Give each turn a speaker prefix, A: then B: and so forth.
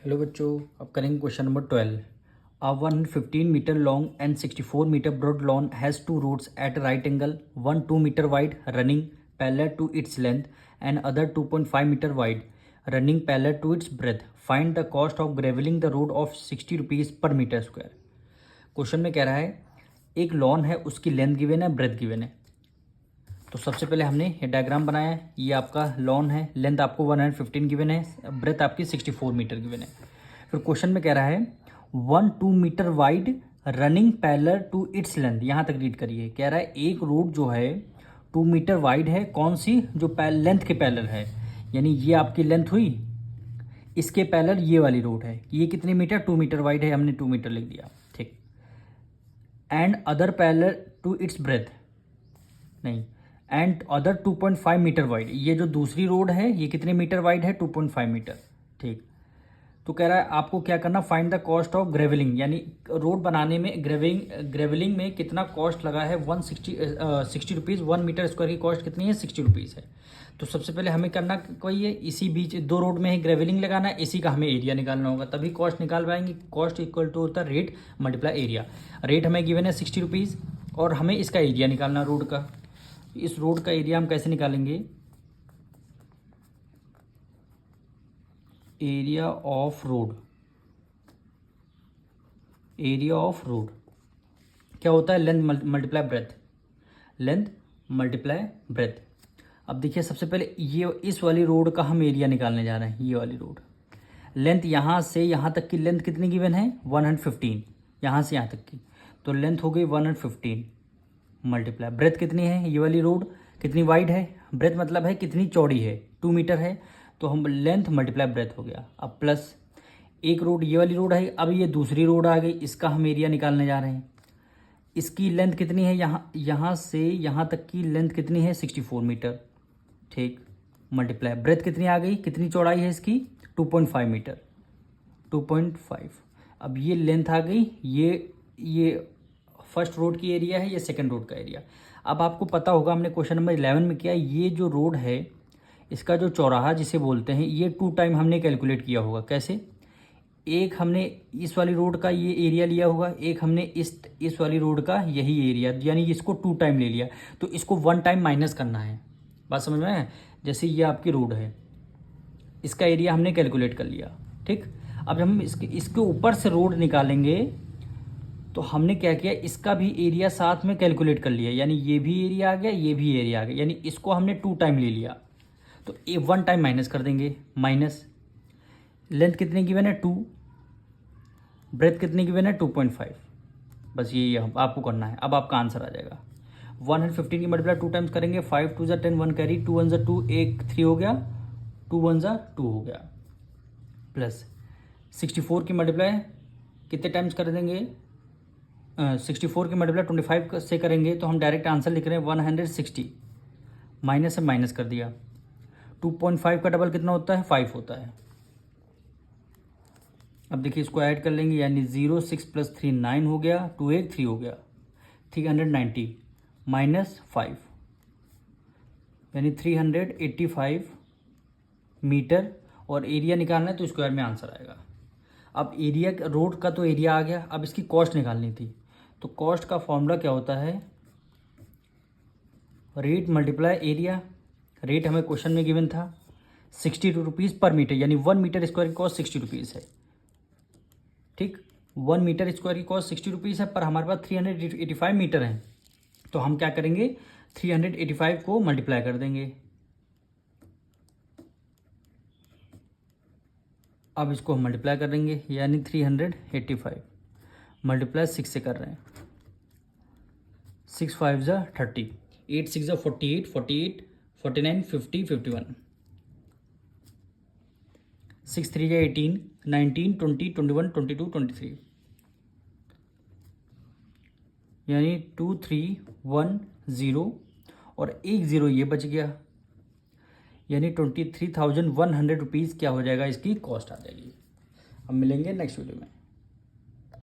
A: Hello बच्चों, अब करेंगे question number 12। A 115 meter long and 64 meter broad lawn has two roads at a right angle, one 2 meter wide running parallel to its length and other 2.5 meter wide running parallel to its breadth. Find the cost of graveling the road of 60 rupees per meter square. Question में कह रहा है एक lawn है, उसकी length given है, breath given है। तो सबसे पहले हमने ये डायग्राम बनाया है। ये आपका लॉन है, लेंथ आपको 115 गिवन है, ब्रेथ आपकी 64 मीटर गिवन है। फिर क्वेश्चन में कह रहा है 2 metre wide running parallel to its length. यहाँ तक रीड करिए। कह रहा है एक रोड जो है 2 मीटर वाइड है, कौन सी, जो लेंथ के पैरेलल है, यानी ये आपकी लेंथ हुई, इसके पैरेलल ये वाली रोड है। ये कितने मीटर, 2 मीटर वाइड है, हमने 2 मीटर लिख दिया, ठीक। And other parallel to its breadth, नहीं, एंड अदर 2.5 मीटर वाइड। ये जो दूसरी रोड है ये कितने मीटर वाइड है, 2.5 मीटर, ठीक। तो कह रहा है आपको क्या करना, find the cost of grovelling, यानी रोड बनाने में ग्रेवलिंग में कितना कॉस्ट लगा है। 60 रुपीज़ 1 मीटर स्क्वायर की कॉस्ट कितनी है, 60 रुपीज़ है। तो सबसे पहले हमें करना कोई है, इसी बीच दो रोड में ही ग्रेवलिंग लगाना है, इसी का हमें एरिया निकालना होगा, तभी कॉस्ट निकाल पाएंगे। कॉस्ट इक्वल टू होता है रेट मल्टीप्लाई एरिया। रेट हमें गिवन है 60 रुपीज़ और हमें इसका एरिया निकालना रोड का। इस रोड का एरिया हम कैसे निकालेंगे, area of road. Area of road क्या होता है, length multiply breath, length multiply breath. अब देखिए सबसे पहले ये इस वाली रोड का हम एरिया निकालने जा रहे हैं। ये वाली रोड लेंथ यहाँ से यहाँ तक की लेंथ कितनी गिवन है, 115, यहाँ से यहाँ तक की, तो लेंथ हो गई 115 मल्टीप्लाई ब्रेथ कितनी है, ये वाली रोड कितनी वाइड है, ब्रेथ मतलब है कितनी चौड़ी है, 2 मीटर है, तो हम लेंथ मल्टीप्लाई ब्रेथ हो गया। अब प्लस एक रोड ये वाली रोड है, अब ये दूसरी रोड आ गई, इसका हम एरिया निकालने जा रहे हैं। इसकी लेंथ कितनी है, यहाँ से यहाँ तक की लेंथ कितनी है, 64 मीटर, ठीक। मल्टीप्लाई ब्रेथ कितनी आ गई, कितनी चौड़ाई है इसकी, 2.5 मीटर, 2.5। अब ये लेंथ आ गई, ये फर्स्ट रोड की एरिया है, ये सेकंड रोड का एरिया। अब आपको पता होगा, हमने क्वेश्चन नंबर 11 में किया, ये जो रोड है इसका जो चौराहा जिसे बोलते हैं, ये 2 टाइम हमने कैलकुलेट किया होगा। कैसे, एक हमने इस वाली रोड का ये एरिया लिया होगा, एक हमने इस वाली रोड का यही एरिया, यानी इसको 2 टाइम ले लिया, तो इसको 1 टाइम माइनस करना है। बात समझ में है। जैसे ये आपकी रोड है, इसका एरिया हमने कैलकुलेट कर लिया, ठीक। अब हम इसके ऊपर से रोड निकालेंगे, तो हमने क्या किया, इसका भी एरिया साथ में कैलकुलेट कर लिया, यानी ये भी एरिया आ गया, ये भी एरिया आ गया, यानी इसको हमने 2 टाइम ले लिया, तो 1 टाइम माइनस कर देंगे। माइनस लेंथ कितनी गिवन है, 2, ब्रेथ कितनी गिवन है, 2.5। बस ये आपको करना है। अब आपका आंसर आ जाएगा 115 की मल्टीप्लाई 2 टाइम्स करेंगे, 5 2 10 1 कैरी, 2 1 2, 1 3 हो गया, 2 1 2 हो गया, प्लस 64 की मल्टीप्लाई कितने टाइम्स कर देंगे, 64 की मल्टीप्लाई 25 से करेंगे, तो हम डायरेक्ट आंसर लिख रहे हैं 160, माइनस से माइनस कर दिया। 2.5 का डबल कितना होता है, 5 होता है। अब देखिए इसको ऐड कर लेंगे, यानी 0 6 + 3 9 हो गया, 2 1 3 हो गया, 390 माइनस 5, यानी 385 मीटर, और एरिया निकालना है तो स्क्वायर में आंसर आएगा। अब एरिया, रोड का तो एरिया आ गया, अब इसकी कॉस्ट निकालनी थी, तो कॉस्ट का फॉर्मूला क्या होता है, रेट मल्टीप्लाई एरिया। रेट हमें क्वेश्चन में गिवन था 62 रुपीज़ पर मीटर, यानी 1 मीटर स्क्वायर की कॉस्ट 60 रुपीज़ है, ठीक। 1 मीटर स्क्वायर की कॉस्ट 60 रुपीज़ है, पर हमारे पास 385 मीटर है, तो हम क्या करेंगे, 385 को मल्टीप्लाई कर देंगे। अब इसको हम मल्टीप्लाई कर देंगे, यानी 385 मल्टीप्लाई 6 से कर रहे हैं, 6 5 ज़ा 30, 8 6 ज़ा 48, 48 49 50 51, 6 3 ज़ा 18, 19 20 21 22 23, यानी 2 3 1 0 और 1 0 ये बच गया, यानी 23,100 रुपीज़ क्या हो जाएगा, इसकी कॉस्ट आ जाएगी। हम मिलेंगे नेक्स्ट वीडियो में।